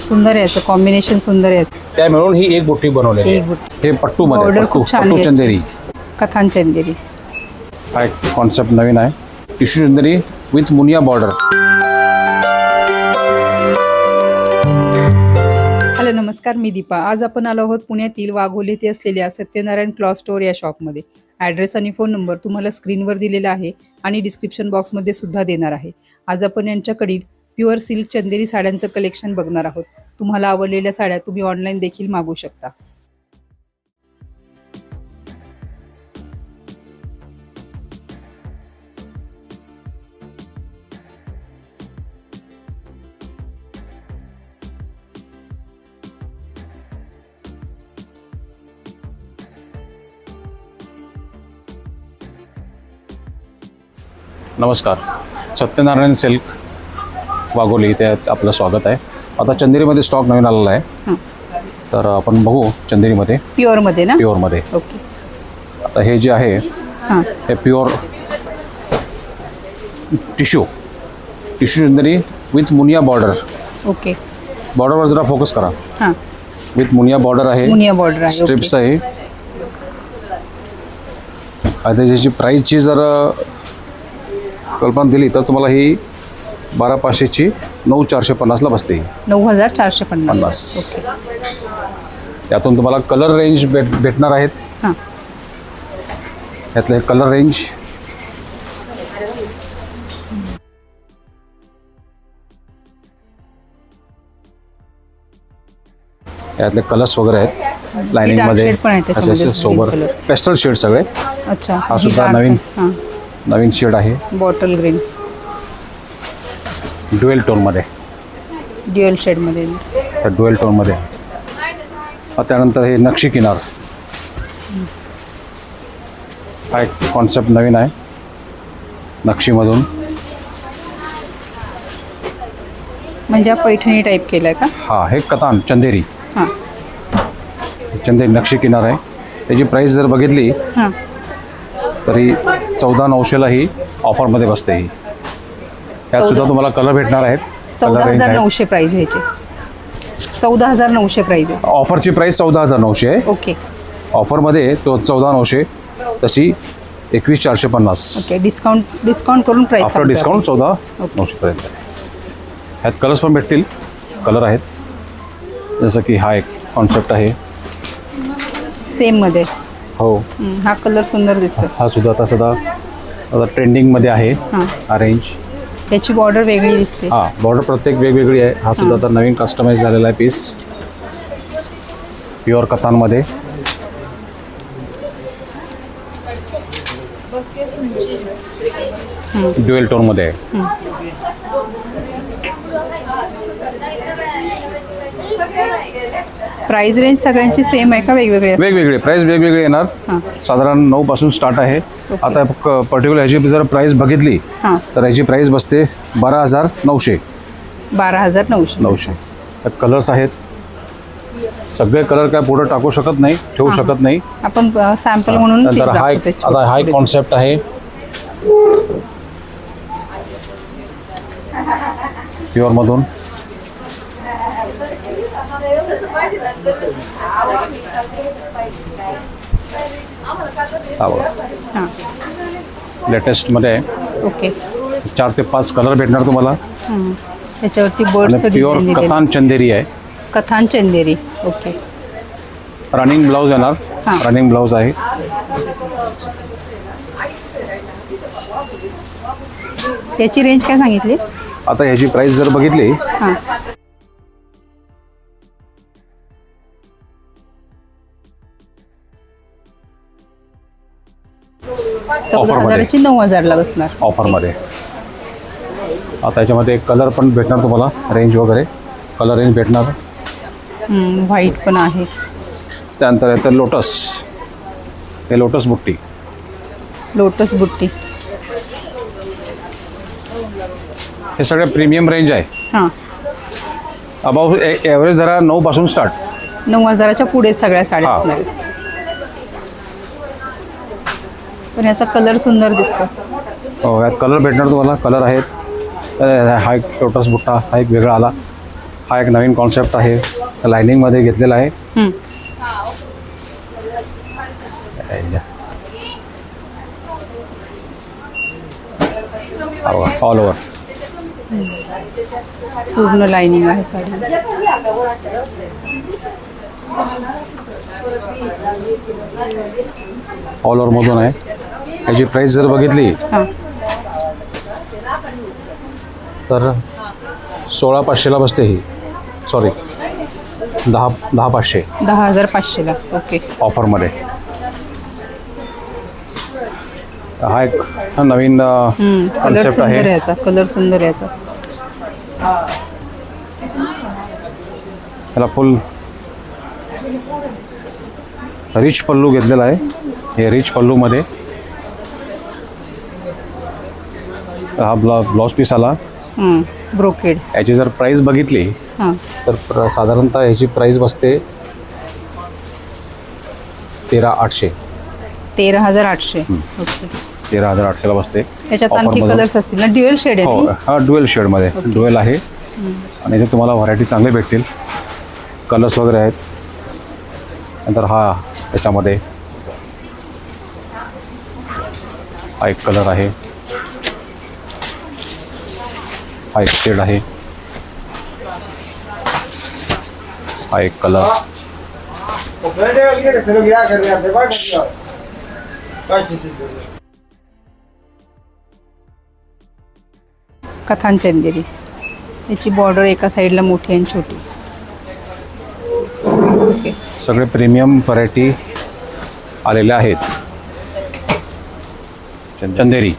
सुंदर आहे, याचं कॉम्बिनेशन सुंदर आहे. त्या मिळून ही एक बुट्टी बनवलेली एक आहे. बुट्टी. हे पट्टू मध्ये Border पट्टू खूप छान पट्टू आहे. चंदेरी. कथान चंदेरी. हा एक कॉन्सेप्ट नवीन आहे. टिश्यू चंदेरी विथ मुनिया बॉर्डर. हॅलो नमस्कार, मी दीपा. आज आपण आलो आहोत पुण्यातील वाघोली येथे असलेल्या सत्यनारायण क्लॉथ स्टोअर या शॉपमध्ये. ॲड्रेस आणि फोन नंबर तुम्हाला स्क्रीनवर दिलेला आहे आणि डिस्क्रिप्शन बॉक्समध्ये सुद्धा देणार आहे. आज आपण यांच्याकडील प्युअर सिल्क चंदेरी साड्यांचं कलेक्शन बघणार आहोत. तुम्हाला आवडलेल्या साड्या तुम्ही ऑनलाईन देखील मागवू शकता. नमस्कार, सत्यनारायण सिल्क वाघोली इथे आपलं स्वागत आहे. आता चंदेरीमध्ये स्टॉक नवीन आलेला आहे, तर आपण बघू चंदेरीमध्ये प्युअरमध्ये ना? प्युअरमध्ये. ओके. आता हे जे आहे हां हे प्युअर टिश्यू चंदेरी विथ मुनिया बॉर्डर. ओके. बॉर्डरवर जरा फोकस करा. हां विथ मुनिया बॉर्डर आहे, मुनिया बॉर्डर आहे. स्ट्रिप्स आहे. आता त्याची प्राईसची जर कल्पना दिली तर तुम्हाला ही 12,500ची 9,450ला बसते. 9,450. ओके. यातून तुम्हाला कलर रेंज भेटणार आहेत. हां यातले कलर रेंज यातले कलर्स वगैरे आहेत लाइनिंगमध्ये. shade पण आहेत त्याच्यामध्ये, sober green color. Pastel shade सगळे. अच्छा. हा सुद्धा dark नवीन आहे. हां नवीन शेड आहे, बॉटल ग्रीन ड्युएल टोनमध्ये. ड्युअल शेडमध्ये. त्या ड्युएल टोनमध्ये. त्यानंतर हे नक्षी किनार. हा एक कॉन्सेप्ट नवीन आहे नक्षीमधून. म्हणजे हा पैठणी टाईप केलाय का? हा हे कतान चंदेरी. हां चंदेरी नक्षी किनार आहे. त्याची प्राईस जर बघितली हां तरी 14,900ला ही ऑफरमध्ये बसते. ही यात सुद्धा तुम्हाला कलर भेटणार आहेत. कलर रेंज आहे. 14,900 प्राईज ह्याची. 14,900 प्राईज आहे. ऑफरची प्राईस 14,900 आहे. ओके. ऑफरमध्ये तो 14,900, तशी 21,450. ओके. डिस्काउंट करून प्राईस आफ्टर डिस्काउंट 14,900 पर्यंत आहे. ह्यात कलर्स पण भेटतील. कलर आहेत जसं की हा एक कॉन्सेप्ट आहे सेम मध्ये. हो. हा कलर सुंदर दिसतो. हा सुद्धा आता ट्रेंडिंगमध्ये आहे. हां हा रेंज. त्याची बॉर्डर वेगळी दिसते. हा बॉर्डर प्रत्येक वेगवेगळी आहे. हा सुद्धा आता नवीन कस्टमाइज झालेला आहे पीस, प्युअर कतानमध्ये. ड्युएल टोनमध्ये आहे. प्राइस रेंज सगळ्यांची सेम आहे का वेगवेगळे? वेगवेगळे प्राईस वेगवेगळे येणार. हां साधारण 9 पासून स्टार्ट आहे. आता पर्टिक्युलर ह्याची जर प्राईस बघितली हां तर ह्याची प्राईस बसते 12,900. 12,900. त्यात कलर्स आहेत. सगळे कलर काय पुढे टाकू शकत नाही, ठेवू शकत नाही. आपण सॅम्पल म्हणून तेच नंतर हा दाखवतोय. आता हा एक कॉन्सेप्ट आहे प्युअरमधून. हा बघा, हां लेटेस्टमध्ये आहे. ओके. 4 ते 5 कलर भेटणार तुम्हाला. त्याच्यावरती बर्ड्स आणि प्युअर कतान चंदेरी आहे. कथान चंदेरी. ओके. रनिंग ब्लाऊज येणार. हां. रनिंग ब्लाऊज आहे. याची रेंज काय सांगितली? आता ह्याची प्राईस जर बघितली हां 14,000ची 9,000ला बसणार. ऑफरमध्ये. आता याच्यामध्ये कलर पण भेटणार तुम्हाला, रेंज वगैरे कलर रेंज भेटणार. व्हाईट पण आहे. त्यानंतर येतं लोटस. हे लोटस बुट्टी. लोटस बुट्टी. हे सगळे प्रीमियम रेंज आहे. हां अबाउट ॲव्हरेज धरा 9 पासून स्टार्ट. 9,000च्या पुढे सगळ्या साड्या हां. असणार. पण याचा कलर सुंदर दिसतो. हो, यात कलर भेटणार तुम्हाला. कलर आहेत. हा एक लोटस बुट्टा, हा एक वेगळा आला. हा एक नवीन कॉन्सेप्ट आहे, लायनिंगमध्ये घेतलेला आहे. हं. ऑल ओव्हर पूर्ण लाइनिंग आहे साडी. ऑल ओव्हरमधून आहे. याची प्राईस जर बघितली हां. तर 16,500ला बसते ही. सॉरी 10,500 10,500ला. ओके. ऑफरमध्ये. हा एक नवीन कलर कॉन्सेप्ट सुंदर आहे. याचा, कलर सुंदर याचा. याला फुल रिच पल्लू घेतलेला आहे. हे रिच पल्लूमध्ये हा ब्लाउज पीस आला. ब्रोकेड. याची जर प्राईस बघितली हां. तर साधारणतः ह्याची प्राईस बसते 13,800. 13,800. ओके. 13,800ला बसते. त्याच्यात आणखी ऑफरमधून. कलर्स असतील ना? ड्युएल शेड आहे हो, ना? हा ड्युएल शेडमध्ये ड्युएल आहे. आणि इथे तुम्हाला व्हरायटी चांगले भेटतील, कलर्स वगैरे आहेत. नंतर हा त्याच्यामध्ये हा एक कलर आहे, हा एक शेड आहे, हा एक कलर. कथान चंदेरी. याची बॉर्डर एका साईडला मोठी आणि छोटी. ओके. सगळे प्रीमियम व्हरायटी आलेल्या आहेत. चंदेरी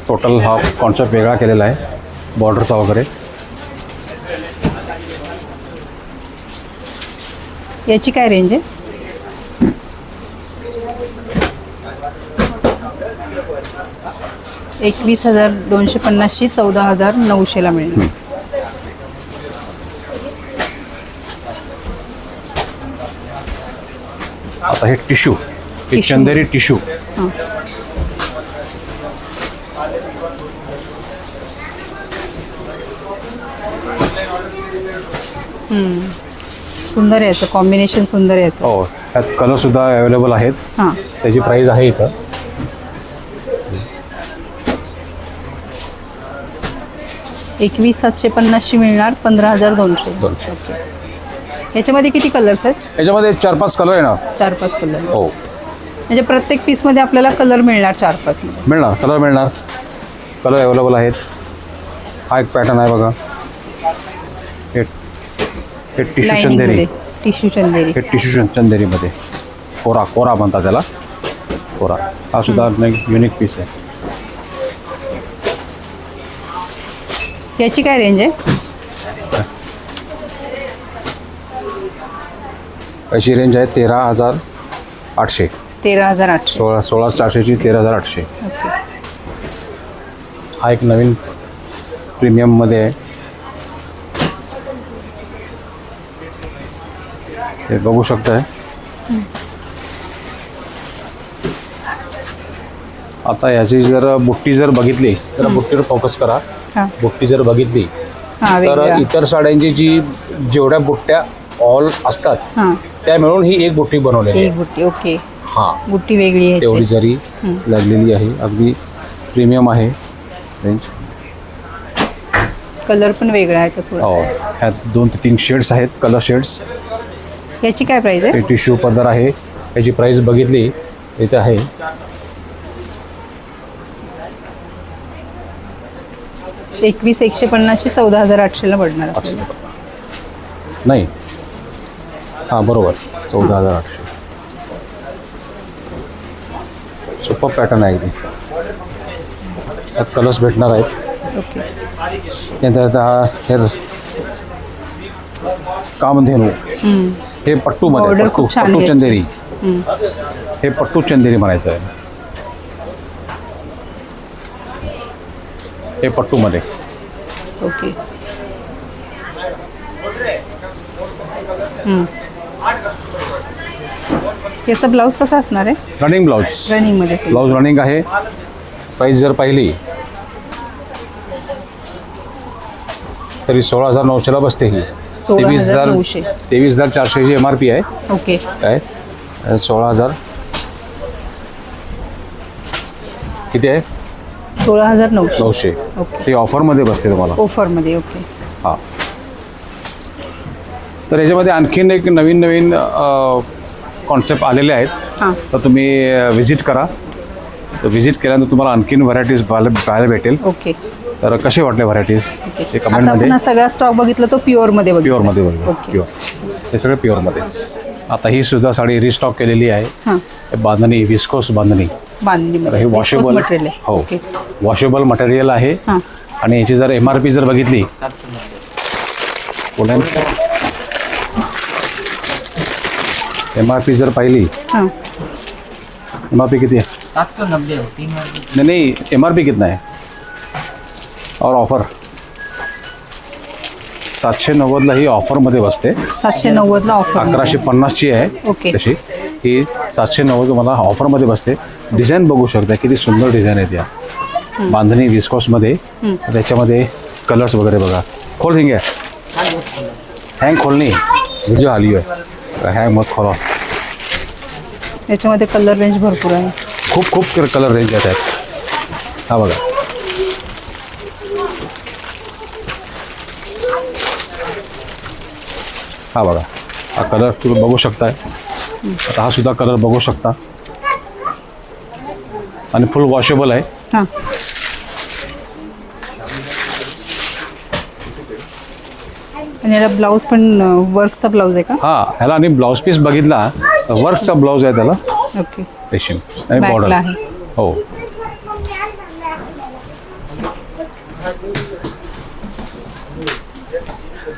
टोटल हा कॉन्सेप्ट वेगळा केलेला आहे, बॉर्डरचा वगैरे. याची काय रेंज आहे? $21,250ची 14,900ला मिळेल. आता हे टिश्यू, हे टिश्यू. चंदेरी टिश्यू. हां. सुंदर आहे याचं कॉम्बिनेशन, सुंदर आहे याचं. हो, त्यात कलरसुद्धा अवेलेबल आहेत. हां. त्याची प्राईस आहे इथं 21,750ची मिळणार 15,200. 200. याच्यामध्ये किती कलर्स आहेत? याच्यामध्ये 4-5 कलर आहे ना. 4-5 कलर. हो, म्हणजे प्रत्येक पीसमध्ये आपल्याला कलर मिळणार 4-5 मध्ये. मिळणार, कलर मिळणार, कलर अवेलेबल आहेत. हा एक पॅटर्न आहे बघा, हे टिश्यू चंदेरी. टिश्यू चंदेरी. हे टिश्यू चंदेरीमध्ये कोरा म्हणतात त्याला, कोरा. हा सुद्धा युनिक पीस आहे. याची काय रेंज आहे? याची रेंज आहे 13,800. 13,800. 16,400ची 13,800. ओके. हा एक नवीन प्रीमियममध्ये आहे. हे बघू शकताय. आता याची जर बुट्टी जर बघितली तर बुट्टीवर फोकस करा. हां. बुट्टी जर बघितली हां, तर वेगळा. इतर साड्यांची जेवढ्या बुट्ट्या ऑल असतात हां. त्या मिळून ही एक बुट्टी बनवलेली आहे. एक बुट्टी. ओके. हां, बुट्टी वेगळी आहे तेवढी याची. जरी लागलेली आहे. अगदी प्रीमियम आहे रेंज. कलर पण वेगळा आहे याचा थोडा. हो, ह्यात 2 ते 3 शेड्स आहेत, कलर शेड्स. याची काय प्राइस आहे? हे टिश्यू पदर आहे. याची प्राईस बघितली इथे आहे 21,150ची 14,800ला पडणार आपल्याला. नाही, हां बरोबर, 14,800. सुपर पॅटर्न आहे इथे. यात कलर्स भेटणार आहेत. ओके. त्यानंतर हा हेर कामधेनू, हे पट्टूमध्ये, Border खूप छान पट्टू आहे. चंदेरी. हे पट्टू चंदेरी म्हणायचं आहे. हे पट्टूमध्ये. ओके. याचा ब्लाऊज कसा असणार आहे? Running blouse. रनिंगमध्ये. ब्लाऊज रनिंग आहे. प्राईस जर पाहिली तरी 16,900ला बसते ही. 16,900. 23,400ची MRP आहे. ओके. काय 16,000 किती आहे 16,900. 900. ओके. ती ऑफरमध्ये बसते तुम्हाला. ऑफरमध्ये. ओके. हां. तर याच्यामध्ये आणखीन एक नवीन कॉन्सेप्ट आलेले आहेत. हां. तर तुम्ही व्हिजिट करा. तर व्हिजिट केल्यानंतर तुम्हाला आणखीन व्हरायटीज पाहायला भेटेल. ओके. तर कसे वाटले व्हरायटीज ओके. ते आता कमेंटमध्ये. आपण सगळा स्टॉक बघितला तो प्युअरमध्ये बघितला. प्युअरमध्ये बघा. ओके. प्युअर हे सगळे प्युअरमध्येच. आता ही सुद्धा साडी रिस्टॉक केलेली आहे. हां. हे बांधणी विस्कोस बांधणी. तर बांधणीमध्ये हे वॉशेबल मटेरियल आहे. हो ओके. वॉशेबल मटेरियल आहे. हां. आणि याची जर MRP जर बघितली MRP जर पाहिली हां. MRP किती आहे 790 नहीं MRP कितना है और ऑफर 790ला ही ऑफरमध्ये बसते. 790ला ऑफर. 1150ची आहे ओके. तशी ही 790 तुम्हाला ऑफरमध्ये बसते. डिझाईन बघू शकता किती सुंदर डिझाईन आहे त्या बांधणी विस्कॉसमध्ये. त्याच्यामध्ये कलर्स वगैरे बघा. खोल हिंगे हँग खोलणी व्हिडिओ आली आहे हँग मत खोला. याच्यामध्ये कलर रेंज भरपूर आहे. खूप कलर रेंज येत आहेत. हा बघा हा बघा हा कलर तुम्ही बघू शकताय. आता हा सुद्धा कलर बघू शकता आणि फुल वॉशेबल आहे. हां. आणि याला ब्लाऊज पण वर्कचा ब्लाऊज आहे का? हा ह्याला आणि ब्लाऊज पीस बघितला वर्कचा ब्लाऊज आहे त्याला ओके. रेशीम आणि Back बॉर्डर ला आहे. हो.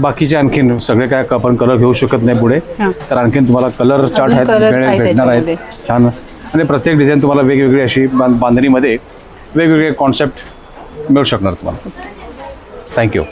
बाकीचे आणखीन सगळे काय आपण कलर घेऊ शकत नाही पुढे. हां. तर आणखीन तुम्हाला कलर चार्ट आहेत colours आहेत भेटणार आहेत त्याच्यामध्ये. छान. आणि प्रत्येक डिझाईन तुम्हाला वेगवेगळी अशी बांधणीमध्ये वेगवेगळे कॉन्सेप्ट मिळू शकणार तुम्हाला. थँक्यू.